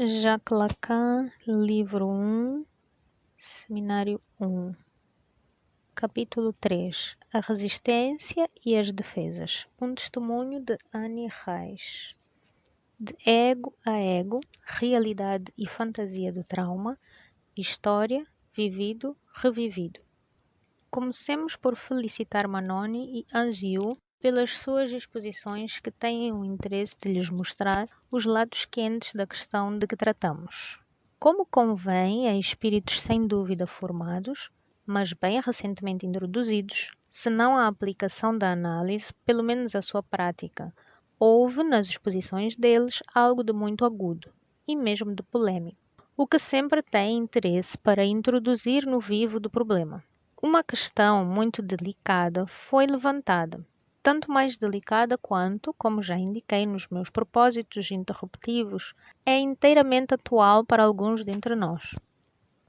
Jacques Lacan, livro 1, seminário 1, capítulo 3, a resistência e as defesas. Um testemunho de Annie Reis. De ego a ego, realidade e fantasia do trauma, história, vivido, revivido. Comecemos por felicitar Manoni e Anziu pelas suas exposições que têm o interesse de lhes mostrar os lados quentes da questão de que tratamos. Como convém a espíritos sem dúvida formados, mas bem recentemente introduzidos, se não a aplicação da análise, pelo menos a sua prática, houve nas exposições deles algo de muito agudo e mesmo de polêmico, o que sempre tem interesse para introduzir no vivo do problema. Uma questão muito delicada foi levantada, tanto mais delicada quanto, como já indiquei nos meus propósitos interruptivos, é inteiramente atual para alguns dentre nós.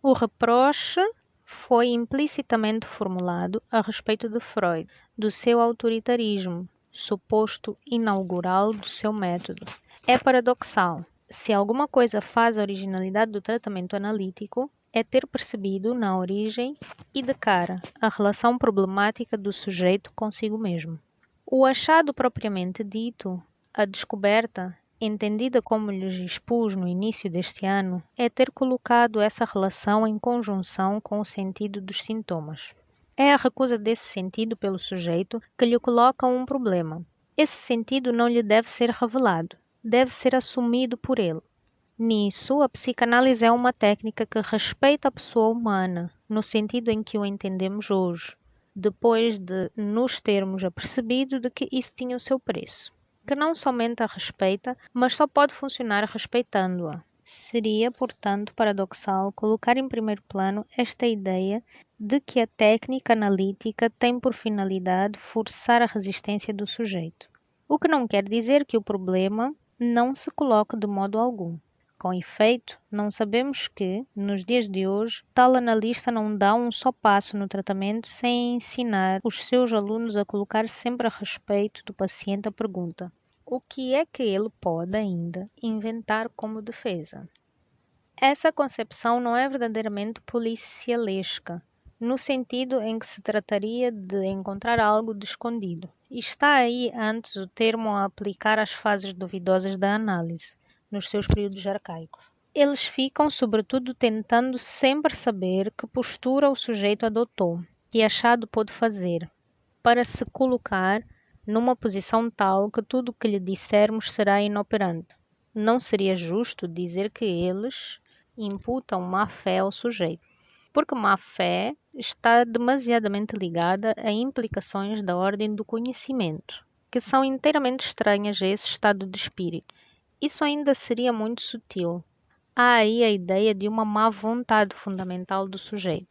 O reproche foi implicitamente formulado a respeito de Freud, do seu autoritarismo, suposto inaugural do seu método. É paradoxal. Se alguma coisa faz a originalidade do tratamento analítico, é ter percebido, na origem e de cara, a relação problemática do sujeito consigo mesmo. O achado propriamente dito, a descoberta, entendida como lhes expus no início deste ano, é ter colocado essa relação em conjunção com o sentido dos sintomas. É a recusa desse sentido pelo sujeito que lhe coloca um problema. Esse sentido não lhe deve ser revelado, deve ser assumido por ele. Nisso, a psicanálise é uma técnica que respeita a pessoa humana, no sentido em que o entendemos hoje, depois de nos termos apercebido de que isso tinha o seu preço, que não somente a respeita, mas só pode funcionar respeitando-a. Seria, portanto, paradoxal colocar em primeiro plano esta ideia de que a técnica analítica tem por finalidade forçar a resistência do sujeito, o que não quer dizer que o problema não se coloque de modo algum. Com efeito, não sabemos que, nos dias de hoje, tal analista não dá um só passo no tratamento sem ensinar os seus alunos a colocar sempre a respeito do paciente a pergunta: o que é que ele pode ainda inventar como defesa? Essa concepção não é verdadeiramente policialesca, no sentido em que se trataria de encontrar algo de escondido. Está aí antes o termo a aplicar às fases duvidosas da análise, nos seus períodos arcaicos. Eles ficam, sobretudo, tentando sempre saber que postura o sujeito adotou, que achado pôde fazer, para se colocar numa posição tal que tudo o que lhe dissermos será inoperante. Não seria justo dizer que eles imputam má-fé ao sujeito, porque má-fé está demasiadamente ligada a implicações da ordem do conhecimento, que são inteiramente estranhas a esse estado de espírito. Isso ainda seria muito sutil. Há aí a ideia de uma má vontade fundamental do sujeito.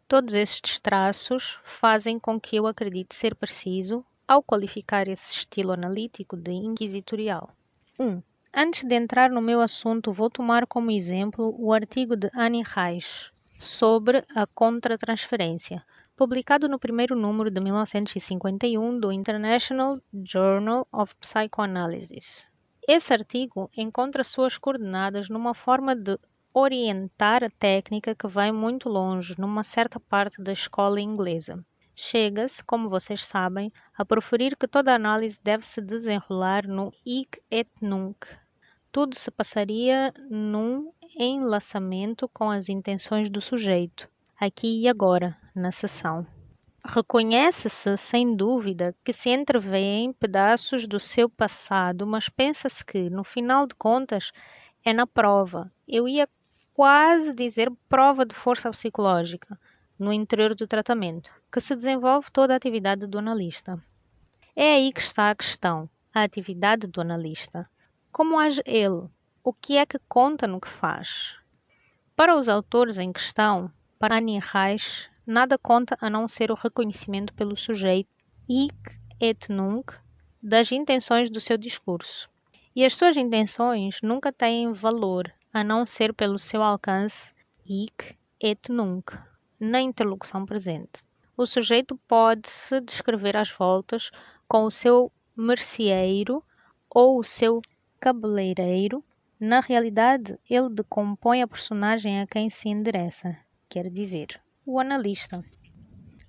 Todos estes traços fazem com que eu acredite ser preciso, ao qualificar esse estilo analítico de inquisitorial. 1. Antes de entrar no meu assunto, vou tomar como exemplo o artigo de Annie Reis sobre a contratransferência, publicado no primeiro número de 1951 do International Journal of Psychoanalysis. Esse artigo encontra suas coordenadas numa forma de orientar a técnica que vai muito longe numa certa parte da escola inglesa. Chega-se, como vocês sabem, a proferir que toda análise deve se desenrolar no hic et nunc. Tudo se passaria num enlaçamento com as intenções do sujeito, aqui e agora, na sessão. Reconhece-se, sem dúvida, que se entrevêem pedaços do seu passado, mas pensa-se que, no final de contas, é na prova. Eu ia quase dizer prova de força psicológica, no interior do tratamento, que se desenvolve toda a atividade do analista. É aí que está a questão, a atividade do analista. Como age ele? O que é que conta no que faz? Para os autores em questão, para Annie Reis, nada conta a não ser o reconhecimento pelo sujeito, hic et nunc, das intenções do seu discurso. E as suas intenções nunca têm valor, a não ser pelo seu alcance, hic et nunc, na interlocução presente. O sujeito pode-se descrever às voltas com o seu merceeiro ou o seu cabeleireiro, Na realidade, ele decompõe a personagem a quem se endereça, quer dizer, o analista.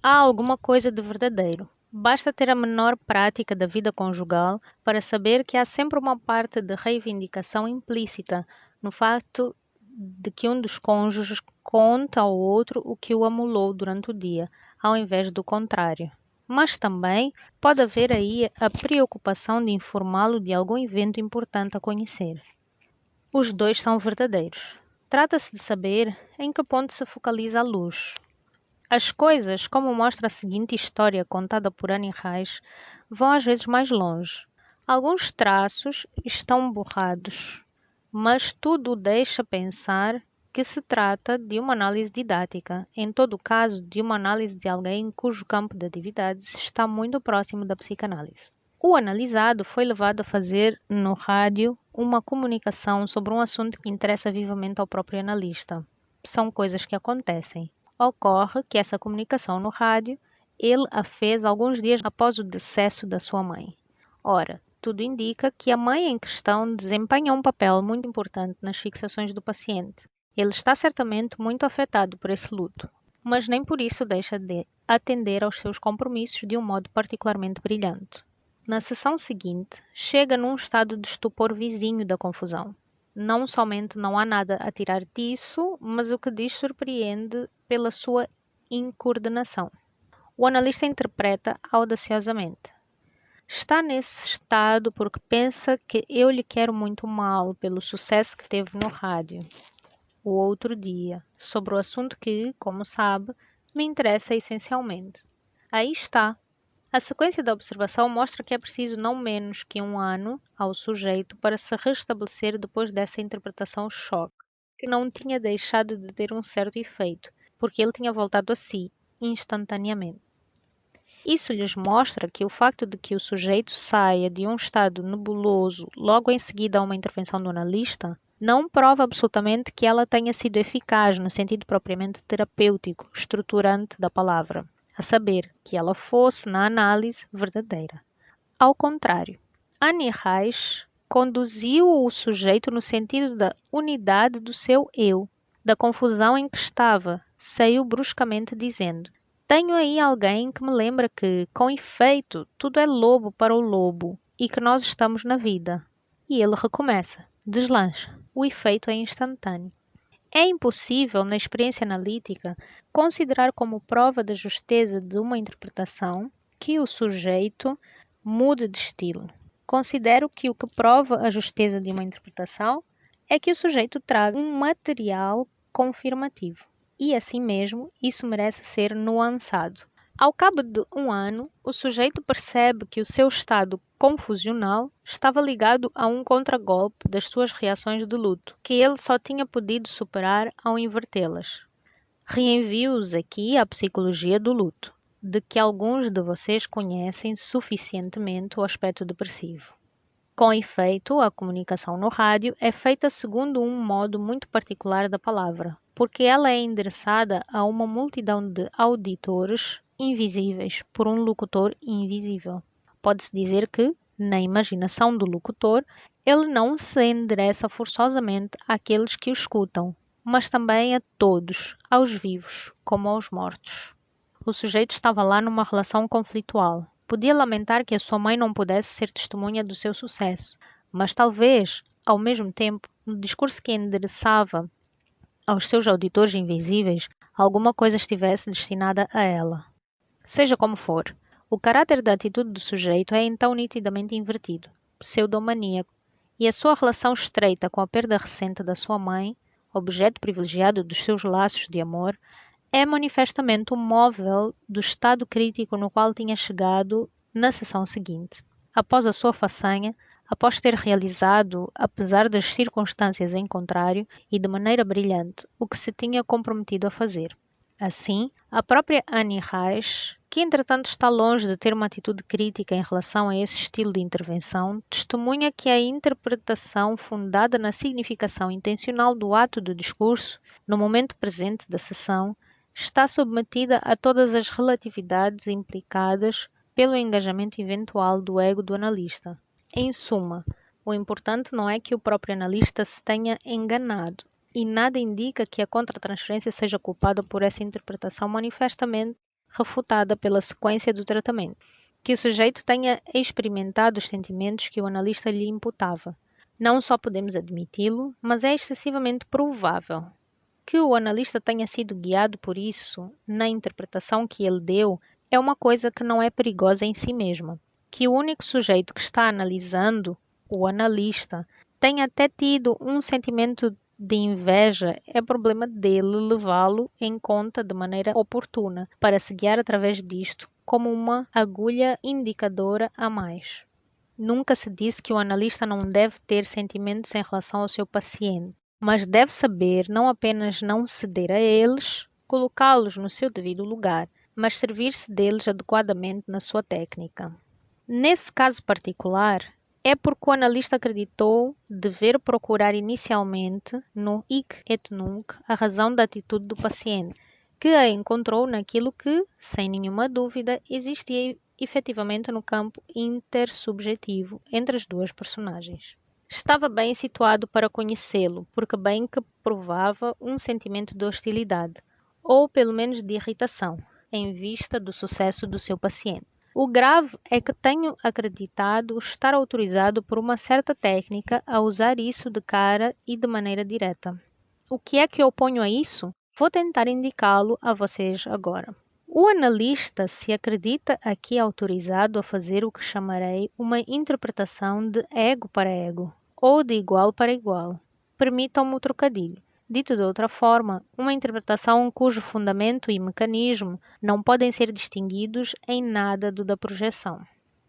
Há alguma coisa de verdadeiro. Basta ter a menor prática da vida conjugal para saber que há sempre uma parte de reivindicação implícita no facto de que um dos cônjuges conta ao outro o que o amolou durante o dia, ao invés do contrário. Mas também pode haver aí a preocupação de informá-lo de algum evento importante a conhecer. Os dois são verdadeiros. Trata-se de saber em que ponto se focaliza a luz. As coisas, como mostra a seguinte história contada por Annie Rice, vão às vezes mais longe. Alguns traços estão borrados, mas tudo deixa pensar que se trata de uma análise didática, em todo caso, de uma análise de alguém cujo campo de atividades está muito próximo da psicanálise. O analisado foi levado a fazer no rádio uma comunicação sobre um assunto que interessa vivamente ao próprio analista. São coisas que acontecem. Ocorre que essa comunicação no rádio ele a fez alguns dias após o decesso da sua mãe. Ora, tudo indica que a mãe em questão desempenha um papel muito importante nas fixações do paciente. Ele está certamente muito afetado por esse luto, mas nem por isso deixa de atender aos seus compromissos de um modo particularmente brilhante. Na sessão seguinte, chega num estado de estupor vizinho da confusão. Não somente não há nada a tirar disso, mas o que diz surpreende pela sua incoordenação. O analista interpreta audaciosamente. Está nesse estado porque pensa que eu lhe quero muito mal pelo sucesso que teve no rádio. O outro dia, sobre o assunto que, como sabe, me interessa essencialmente. Aí está. A sequência da observação mostra que é preciso não menos que 1 ano ao sujeito para se restabelecer depois dessa interpretação choque, que não tinha deixado de ter um certo efeito, porque ele tinha voltado a si, instantaneamente. Isso lhes mostra que o facto de que o sujeito saia de um estado nebuloso logo em seguida a uma intervenção do analista não prova absolutamente que ela tenha sido eficaz no sentido propriamente terapêutico, estruturante da palavra, a saber, que ela fosse, na análise, verdadeira. Ao contrário, Annie Rice conduziu o sujeito no sentido da unidade do seu eu, da confusão em que estava, saiu bruscamente dizendo: tenho aí alguém que me lembra que, com efeito, tudo é lobo para o lobo e que nós estamos na vida. E ele recomeça, deslancha. O efeito é instantâneo. É impossível, na experiência analítica, considerar como prova da justeza de uma interpretação que o sujeito mude de estilo. Considero que o que prova a justeza de uma interpretação é que o sujeito traga um material confirmativo. E assim mesmo, isso merece ser nuançado. Ao cabo de 1 ano, o sujeito percebe que o seu estado confusional estava ligado a um contragolpe das suas reações de luto, que ele só tinha podido superar ao invertê-las. Reenvio-os aqui à psicologia do luto, de que alguns de vocês conhecem suficientemente o aspecto depressivo. Com efeito, a comunicação no rádio é feita segundo um modo muito particular da palavra, porque ela é endereçada a uma multidão de auditores invisíveis por um locutor invisível. Pode-se dizer que, na imaginação do locutor, ele não se endereça forçosamente àqueles que o escutam, mas também a todos, aos vivos como aos mortos. O sujeito estava lá numa relação conflitual. Podia lamentar que a sua mãe não pudesse ser testemunha do seu sucesso, mas talvez, ao mesmo tempo, no discurso que endereçava aos seus auditores invisíveis, alguma coisa estivesse destinada a ela. Seja como for, o caráter da atitude do sujeito é então nitidamente invertido, pseudomaníaco, e a sua relação estreita com a perda recente da sua mãe, objeto privilegiado dos seus laços de amor, é manifestamente o móvel do estado crítico no qual tinha chegado na sessão seguinte. Após a sua façanha, após ter realizado, apesar das circunstâncias em contrário e de maneira brilhante, o que se tinha comprometido a fazer. Assim, a própria Annie Rice, que entretanto está longe de ter uma atitude crítica em relação a esse estilo de intervenção, testemunha que a interpretação fundada na significação intencional do ato do discurso, no momento presente da sessão, está submetida a todas as relatividades implicadas pelo engajamento eventual do ego do analista. Em suma, O importante não é que o próprio analista se tenha enganado, e nada indica que a contratransferência seja culpada por essa interpretação manifestamente refutada pela sequência do tratamento. Que o sujeito tenha experimentado os sentimentos que o analista lhe imputava. Não só podemos admiti-lo, mas é excessivamente provável. Que o analista tenha sido guiado por isso na interpretação que ele deu é uma coisa que não é perigosa em si mesma. Que o único sujeito que está analisando, o analista, tenha até tido um sentimento de inveja, é problema dele levá-lo em conta de maneira oportuna, para se guiar através disto como uma agulha indicadora a mais. Nunca se disse que o analista não deve ter sentimentos em relação ao seu paciente, mas deve saber não apenas não ceder a eles, colocá-los no seu devido lugar, mas servir-se deles adequadamente na sua técnica. Nesse caso particular, é porque o analista acreditou dever procurar inicialmente, no hic et nunc, a razão da atitude do paciente, que a encontrou naquilo que, sem nenhuma dúvida, existia efetivamente no campo intersubjetivo entre as duas personagens. Estava bem situado para conhecê-lo, porque bem que provava um sentimento de hostilidade, ou pelo menos de irritação, em vista do sucesso do seu paciente. O grave é que tenho acreditado estar autorizado por uma certa técnica a usar isso de cara e de maneira direta. O que é que eu oponho a isso? Vou tentar indicá-lo a vocês agora. O analista se acredita aqui autorizado a fazer o que chamarei uma interpretação de ego para ego, ou de igual para igual. Permitam-me o trocadilho. Dito de outra forma, uma interpretação cujo fundamento e mecanismo não podem ser distinguidos em nada do da projeção.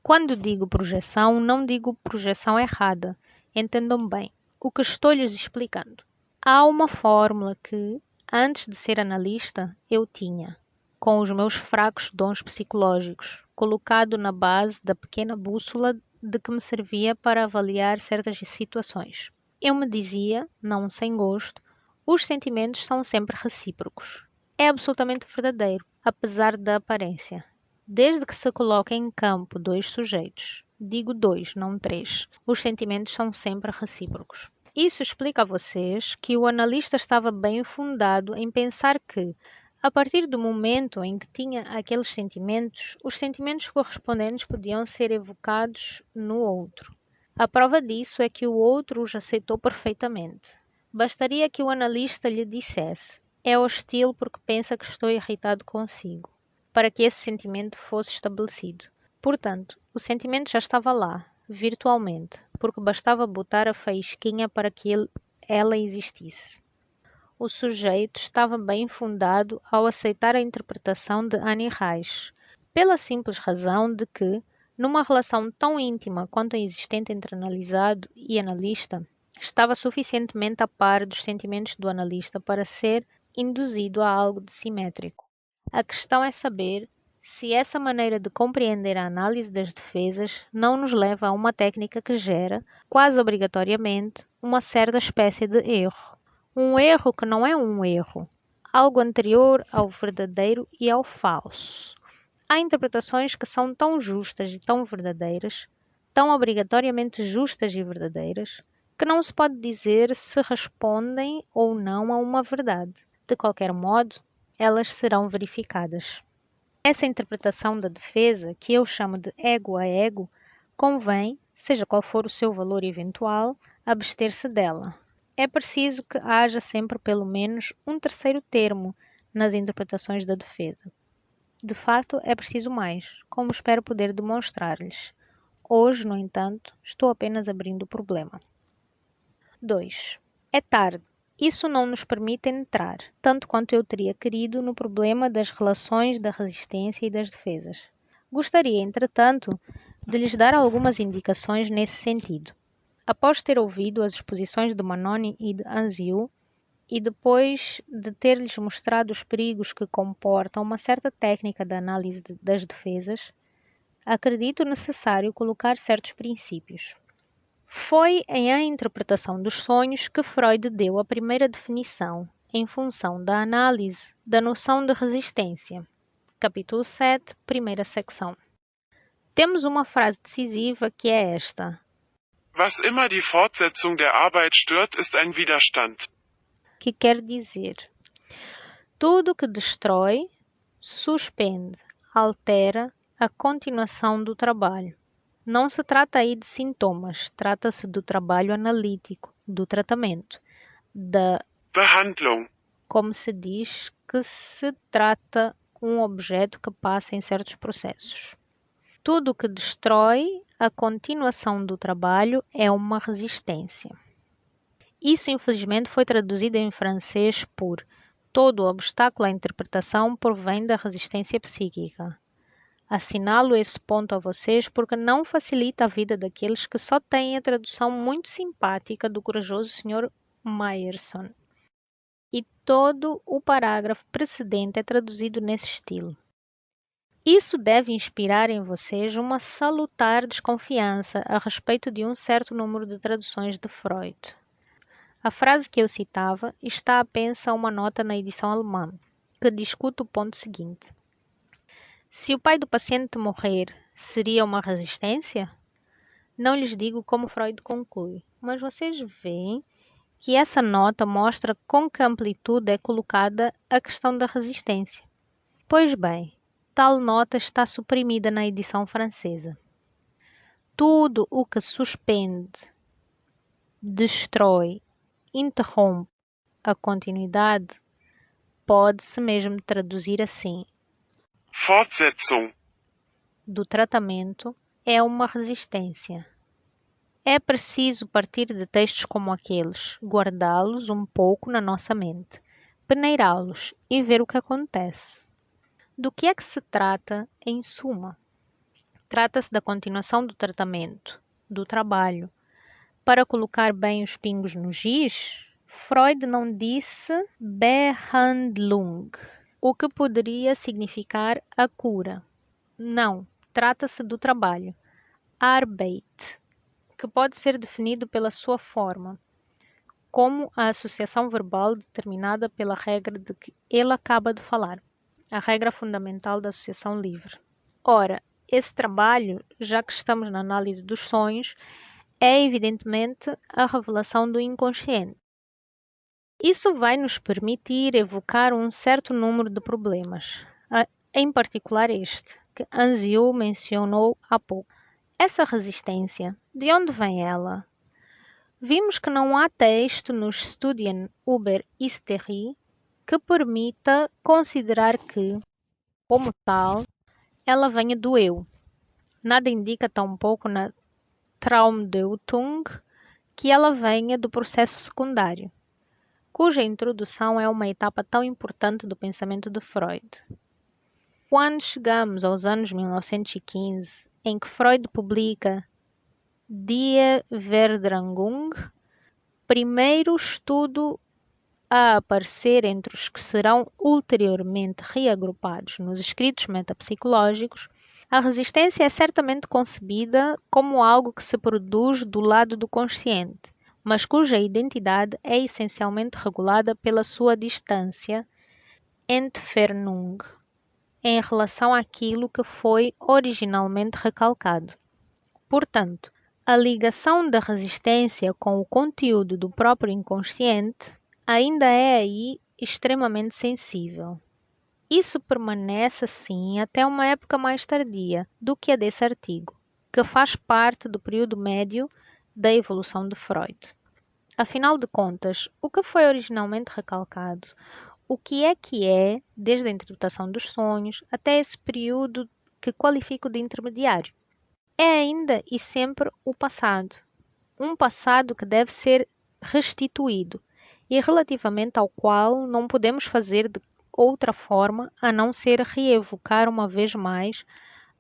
Quando digo projeção, não digo projeção errada. Entendam bem o que estou-lhes explicando. Há uma fórmula que, antes de ser analista, eu tinha, com os meus fracos dons psicológicos, colocado na base da pequena bússola de que me servia para avaliar certas situações. Eu me dizia, não sem gosto, os sentimentos são sempre recíprocos. É absolutamente verdadeiro, apesar da aparência. Desde que se coloquem em campo dois sujeitos, digo dois, não três, os sentimentos são sempre recíprocos. Isso explica a vocês que o analista estava bem fundado em pensar que, a partir do momento em que tinha aqueles sentimentos, os sentimentos correspondentes podiam ser evocados no outro. A prova disso é que o outro os aceitou perfeitamente. Bastaria que o analista lhe dissesse: é hostil porque pensa que estou irritado consigo, para que esse sentimento fosse estabelecido. Portanto, o sentimento já estava lá, virtualmente, porque bastava botar a faísquinha para que ela existisse. O sujeito estava bem fundado ao aceitar a interpretação de Annie Reich, pela simples razão de que, numa relação tão íntima quanto a existente entre analisado e analista, estava suficientemente a par dos sentimentos do analista para ser induzido a algo de simétrico. A questão é saber se essa maneira de compreender a análise das defesas não nos leva a uma técnica que gera, quase obrigatoriamente, uma certa espécie de erro. Um erro que não é um erro, algo anterior ao verdadeiro e ao falso. Há interpretações que são tão justas e tão verdadeiras, tão obrigatoriamente justas e verdadeiras, que não se pode dizer se respondem ou não a uma verdade. De qualquer modo, elas serão verificadas. Essa interpretação da defesa, que eu chamo de ego a ego, convém, seja qual for o seu valor eventual, abster-se dela. É preciso que haja sempre pelo menos um terceiro termo nas interpretações da defesa. De fato, é preciso mais, como espero poder demonstrar-lhes. Hoje, no entanto, estou apenas abrindo o problema. 2. É tarde. Isso não nos permite entrar, tanto quanto eu teria querido, no problema das relações da resistência e das defesas. Gostaria, entretanto, de lhes dar algumas indicações nesse sentido. Após ter ouvido as exposições de Manoni e de Anziu, e depois de ter-lhes mostrado os perigos que comportam uma certa técnica da análise das defesas, acredito necessário colocar certos princípios. Foi em A Interpretação dos Sonhos que Freud deu a primeira definição, em função da análise, da noção de resistência. Capítulo 7, primeira secção. Temos uma frase decisiva que é esta: Was immer die Fortsetzung der Arbeit stört, ist ein Widerstand. Que quer dizer, tudo que destrói, suspende, altera a continuação do trabalho. Não se trata aí de sintomas, trata-se do trabalho analítico, do tratamento, da, Behandlung. como se diz, que se trata um objeto que passa em certos processos. Tudo que destrói a continuação do trabalho é uma resistência. Isso, infelizmente, foi traduzido em francês por todo obstáculo à interpretação provém da resistência psíquica. Assinalo esse ponto a vocês porque não facilita a vida daqueles que só têm a tradução muito simpática do corajoso Sr. Meyerson. E todo o parágrafo precedente é traduzido nesse estilo. Isso deve inspirar em vocês uma salutar desconfiança a respeito de um certo número de traduções de Freud. A frase que eu citava está apenas a uma nota na edição alemã, que discute o ponto seguinte. Se o pai do paciente morrer, seria uma resistência? Não lhes digo como Freud conclui, mas vocês veem que essa nota mostra com que amplitude é colocada a questão da resistência. Pois bem, tal nota está suprimida na edição francesa. Tudo o que suspende, destrói, interrompe a continuidade pode-se mesmo traduzir assim. Fortsetzung. Do tratamento é uma resistência. É preciso partir de textos como aqueles, guardá-los um pouco na nossa mente, peneirá-los e ver o que acontece. Do que é que se trata, em suma? Trata-se da continuação do tratamento, do trabalho. Para colocar bem os pingos nos is, Freud não disse Behandlung, o que poderia significar a cura. Não, trata-se do trabalho, Arbeit, que pode ser definido pela sua forma, como a associação verbal determinada pela regra de que ele acaba de falar, a regra fundamental da associação livre. Ora, esse trabalho, já que estamos na análise dos sonhos, é evidentemente a revelação do inconsciente. Isso vai nos permitir evocar um certo número de problemas, em particular este, que Anziou mencionou há pouco. Essa resistência, de onde vem ela? Vimos que não há texto nos Studien über Hysterie que permita considerar que, como tal, ela venha do eu. Nada indica tampouco na Traumdeutung que ela venha do processo secundário, cuja introdução é uma etapa tão importante do pensamento de Freud. Quando chegamos aos anos 1915, em que Freud publica Die Verdrängung, primeiro estudo a aparecer entre os que serão ulteriormente reagrupados nos escritos metapsicológicos, a resistência é certamente concebida como algo que se produz do lado do consciente, mas cuja identidade é essencialmente regulada pela sua distância, Entfernung, em relação àquilo que foi originalmente recalcado. Portanto, a ligação da resistência com o conteúdo do próprio inconsciente ainda é aí extremamente sensível. Isso permanece assim até uma época mais tardia do que a desse artigo, que faz parte do período médio da evolução de Freud. Afinal de contas, o que foi originalmente recalcado? O que é, desde a interpretação dos sonhos até esse período que qualifico de intermediário? É ainda e sempre o passado. Um passado que deve ser restituído e relativamente ao qual não podemos fazer de outra forma a não ser reevocar uma vez mais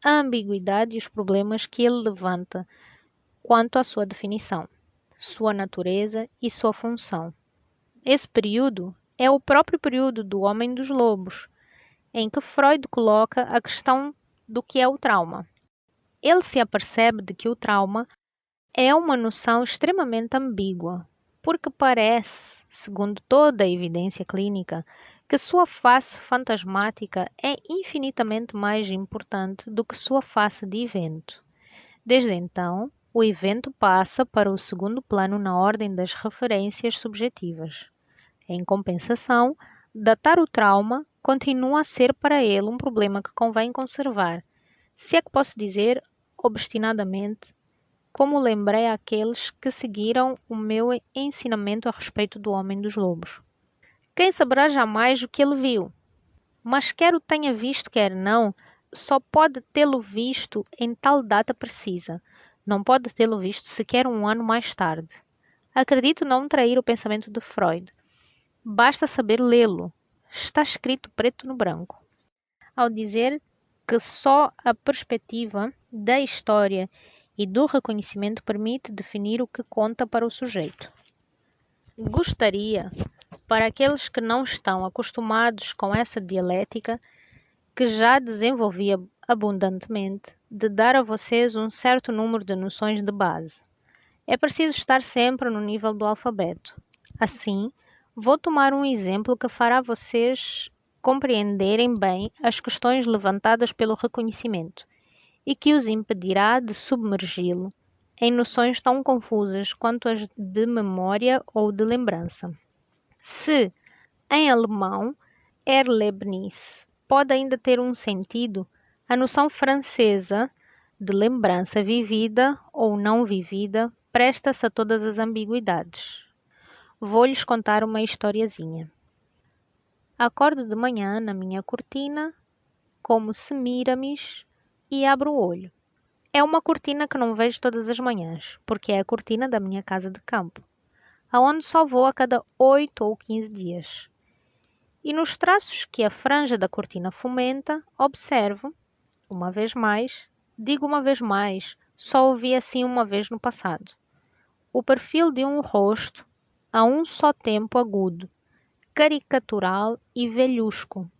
a ambiguidade e os problemas que ele levanta quanto à sua definição, sua natureza e sua função. Esse período é o próprio período do Homem dos Lobos, em que Freud coloca a questão do que é o trauma. Ele se apercebe de que o trauma é uma noção extremamente ambígua, porque parece, segundo toda a evidência clínica, que sua face fantasmática é infinitamente mais importante do que sua face de evento. Desde então, o evento passa para o segundo plano na ordem das referências subjetivas. Em compensação, datar o trauma continua a ser para ele um problema que convém conservar, se é que posso dizer, obstinadamente, como lembrei àqueles que seguiram o meu ensinamento a respeito do homem dos lobos. Quem saberá jamais o que ele viu? Mas quer o tenha visto, quer não, só pode tê-lo visto em tal data precisa. Não pode tê-lo visto sequer um ano mais tarde. Acredito não trair o pensamento de Freud. Basta saber lê-lo. Está escrito preto no branco. Ao dizer que só a perspectiva da história e do reconhecimento permite definir o que conta para o sujeito. Gostaria, para aqueles que não estão acostumados com essa dialética, que já desenvolvi abundantemente, de dar a vocês um certo número de noções de base. É preciso estar sempre no nível do alfabeto. Assim, vou tomar um exemplo que fará vocês compreenderem bem as questões levantadas pelo reconhecimento e que os impedirá de submergi-lo em noções tão confusas quanto as de memória ou de lembrança. Se, em alemão, Erlebnis pode ainda ter um sentido, a noção francesa de lembrança vivida ou não vivida presta-se a todas as ambiguidades. Vou-lhes contar uma historiazinha. Acordo de manhã na minha cortina, como Semiramis, e abro o olho. É uma cortina que não vejo todas as manhãs, porque é a cortina da minha casa de campo, aonde só vou a cada 8 ou 15 dias. E nos traços que a franja da cortina fomenta, observo, uma vez mais, digo uma vez mais, só o vi assim uma vez no passado, o perfil de um rosto a um só tempo agudo, caricatural e velhusco,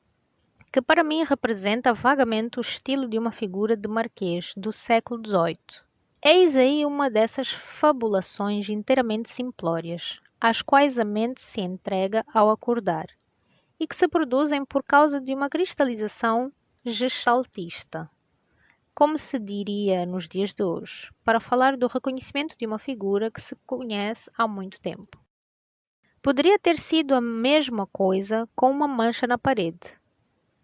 que para mim representa vagamente o estilo de uma figura de marquês do século XVIII. Eis aí uma dessas fabulações inteiramente simplórias, às quais a mente se entrega ao acordar, e que se produzem por causa de uma cristalização gestaltista, como se diria nos dias de hoje, para falar do reconhecimento de uma figura que se conhece há muito tempo. Poderia ter sido a mesma coisa com uma mancha na parede.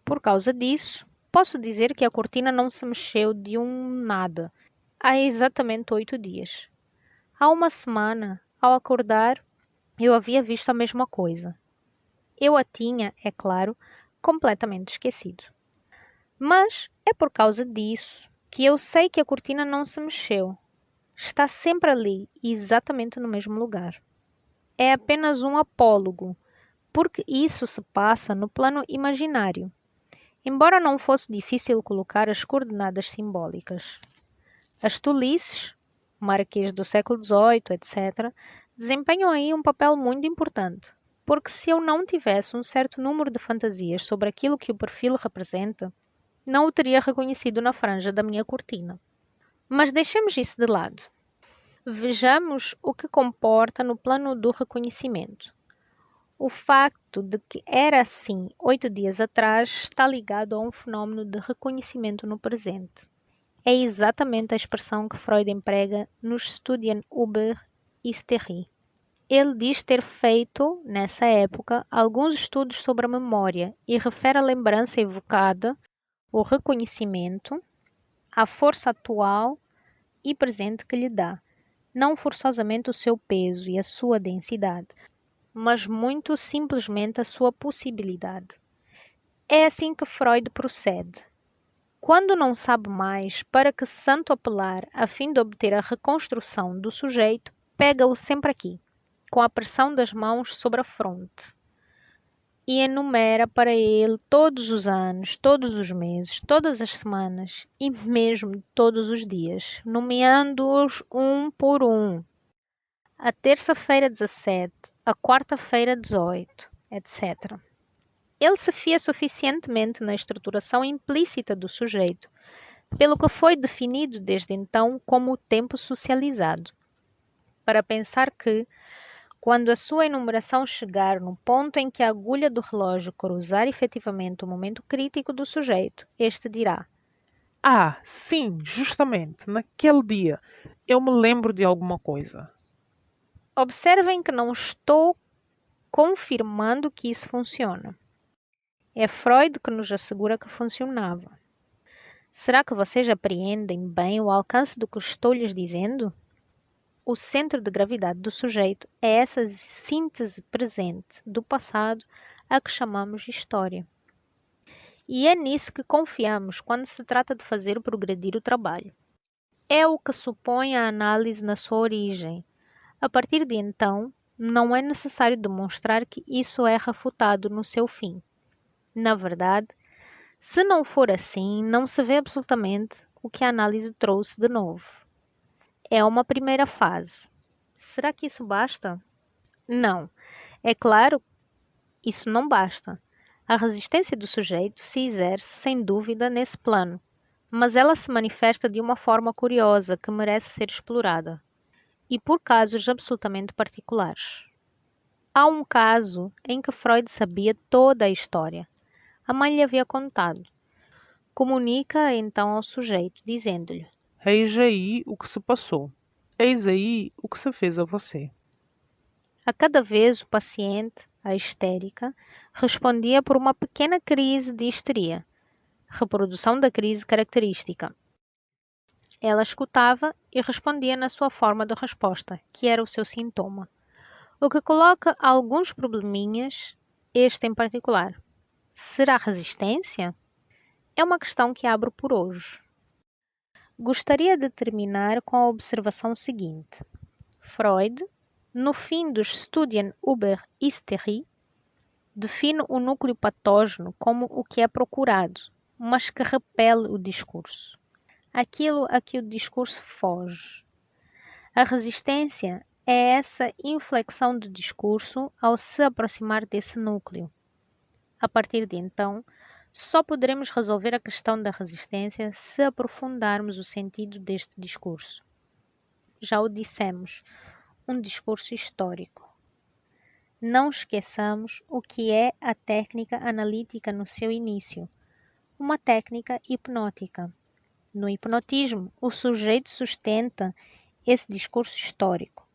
Por causa disso, posso dizer que a cortina não se mexeu de um nada há exatamente 8 dias. Há uma semana, ao acordar, eu havia visto a mesma coisa. Eu a tinha, é claro, completamente esquecido. Mas é por causa disso que eu sei que a cortina não se mexeu. Está sempre ali, exatamente no mesmo lugar. É apenas um apólogo, porque isso se passa no plano imaginário, embora não fosse difícil colocar as coordenadas simbólicas. As tolices, o Marquês do século XVIII, etc., desempenham aí um papel muito importante, porque se eu não tivesse um certo número de fantasias sobre aquilo que o perfil representa, não o teria reconhecido na franja da minha cortina. Mas deixemos isso de lado. Vejamos o que comporta no plano do reconhecimento. O facto de que era assim 8 dias atrás está ligado a um fenômeno de reconhecimento no presente. É exatamente a expressão que Freud emprega nos Studien über Hysterie. Ele diz ter feito, nessa época, alguns estudos sobre a memória e refere a lembrança evocada, o reconhecimento, a força atual e presente que lhe dá, não forçosamente o seu peso e a sua densidade, mas muito simplesmente a sua possibilidade. É assim que Freud procede. Quando não sabe mais para que santo apelar a fim de obter a reconstrução do sujeito, pega-o sempre aqui, com a pressão das mãos sobre a fronte, e enumera para ele todos os anos, todos os meses, todas as semanas e mesmo todos os dias, nomeando-os um por um. A terça-feira 17, a quarta-feira 18, etc. Ele se fia suficientemente na estruturação implícita do sujeito, pelo que foi definido desde então como o tempo socializado, para pensar que, quando a sua enumeração chegar no ponto em que a agulha do relógio cruzar efetivamente o momento crítico do sujeito, este dirá: Ah, sim, justamente, naquele dia. Eu me lembro de alguma coisa. Observem que não estou confirmando que isso funciona. É Freud que nos assegura que funcionava. Será que vocês apreendem bem o alcance do que estou lhes dizendo? O centro de gravidade do sujeito é essa síntese presente do passado a que chamamos história. E é nisso que confiamos quando se trata de fazer progredir o trabalho. É o que supõe a análise na sua origem. A partir de então, não é necessário demonstrar que isso é refutado no seu fim. Na verdade, se não for assim, não se vê absolutamente o que a análise trouxe de novo. É uma primeira fase. Será que isso basta? Não. É claro, isso não basta. A resistência do sujeito se exerce, sem dúvida, nesse plano, mas ela se manifesta de uma forma curiosa que merece ser explorada, e por casos absolutamente particulares. Há um caso em que Freud sabia toda a história. A mãe lhe havia contado. Comunica então ao sujeito, dizendo-lhe: Eis aí o que se passou. Eis aí o que se fez a você. a cada vez o paciente, a histérica, respondia por uma pequena crise de histeria, reprodução da crise característica. Ela escutava e respondia na sua forma de resposta, que era o seu sintoma. O que coloca alguns probleminhas, este em particular. Será resistência? É uma questão que abro por hoje. Gostaria de terminar com a observação seguinte. Freud, no fim dos Studien über Hysterie, define o núcleo patógeno como o que é procurado, mas que repele o discurso. Aquilo a que o discurso foge. A resistência é essa inflexão do discurso ao se aproximar desse núcleo. A partir de então, só poderemos resolver a questão da resistência se aprofundarmos o sentido deste discurso. Já o dissemos, um discurso histórico. Não esqueçamos o que é a técnica analítica no seu início, uma técnica hipnótica. No hipnotismo, o sujeito sustenta esse discurso histórico.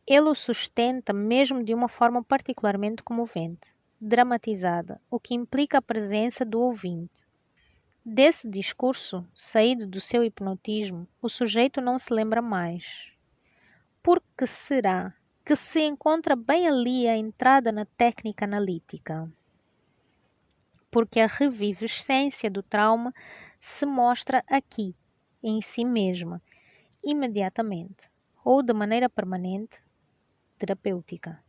Ele o sustenta mesmo de uma forma particularmente comovente, dramatizada, o que implica a presença do ouvinte. Desse discurso, saído do seu hipnotismo, o sujeito não se lembra mais. Por que será que se encontra bem ali a entrada na técnica analítica? Porque a reviviscência do trauma se mostra aqui, em si mesma, imediatamente, ou de maneira permanente, terapêutica.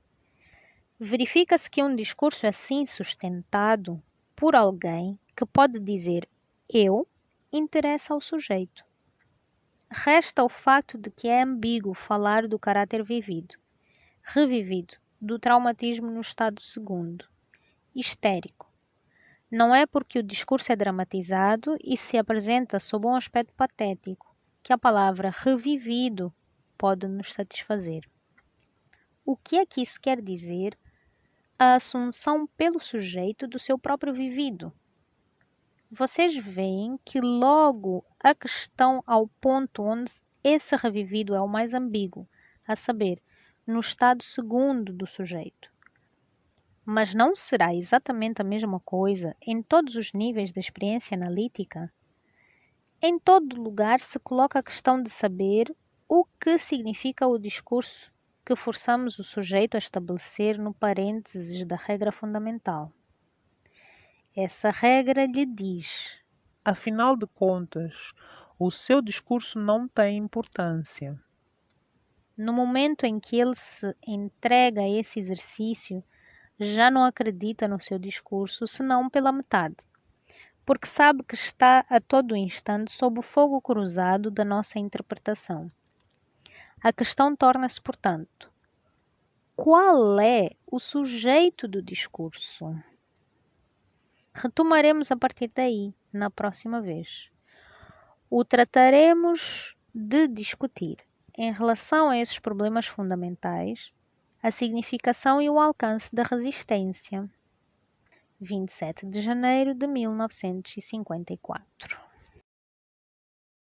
Verifica-se que um discurso assim sustentado por alguém que pode dizer eu interessa ao sujeito. Resta o facto de que é ambíguo falar do caráter vivido, revivido, do traumatismo no estado segundo, histérico. Não é porque o discurso é dramatizado e se apresenta sob um aspecto patético que a palavra revivido pode nos satisfazer. O que é que isso quer dizer? A assunção pelo sujeito do seu próprio vivido. Vocês veem que logo a questão ao ponto onde esse revivido é o mais ambíguo, a saber, no estado segundo do sujeito. Mas não será exatamente a mesma coisa em todos os níveis da experiência analítica? Em todo lugar se coloca a questão de saber o que significa o discurso que forçamos o sujeito a estabelecer no parênteses da regra fundamental. Essa regra lhe diz: Afinal de contas, o seu discurso não tem importância. no momento em que ele se entrega a esse exercício, já não acredita no seu discurso, senão pela metade, porque sabe que está a todo instante sob o fogo cruzado da nossa interpretação. A questão torna-se, portanto, qual é o sujeito do discurso? Retomaremos a partir daí, na próxima vez. O trataremos de discutir, em relação a esses problemas fundamentais, a significação e o alcance da resistência. 27 de janeiro de 1954.